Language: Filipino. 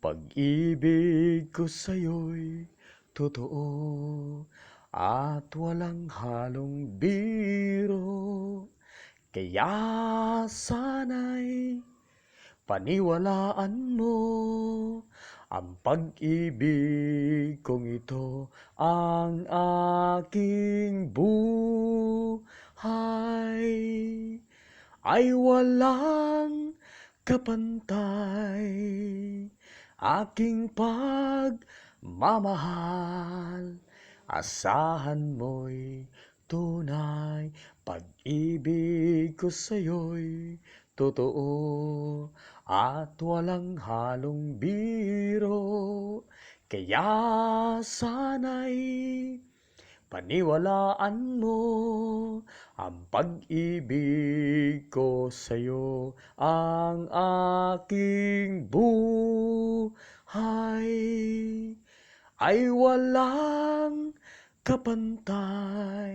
Pag-ibig ko sa'yo'y totoo at walang halong biro. Kaya sana'y paniwalaan mo ang pag-ibig kong ito, ang aking buhay ay walang kapantay. Aking pagmamahal, asahan mo'y tunay. Pag-ibig ko sa'yo'y totoo at walang halong biro. Kaya sana'y paniwalaan mo ang pag-ibig ko sa'yo, ang aking buhay ay walang kapantay.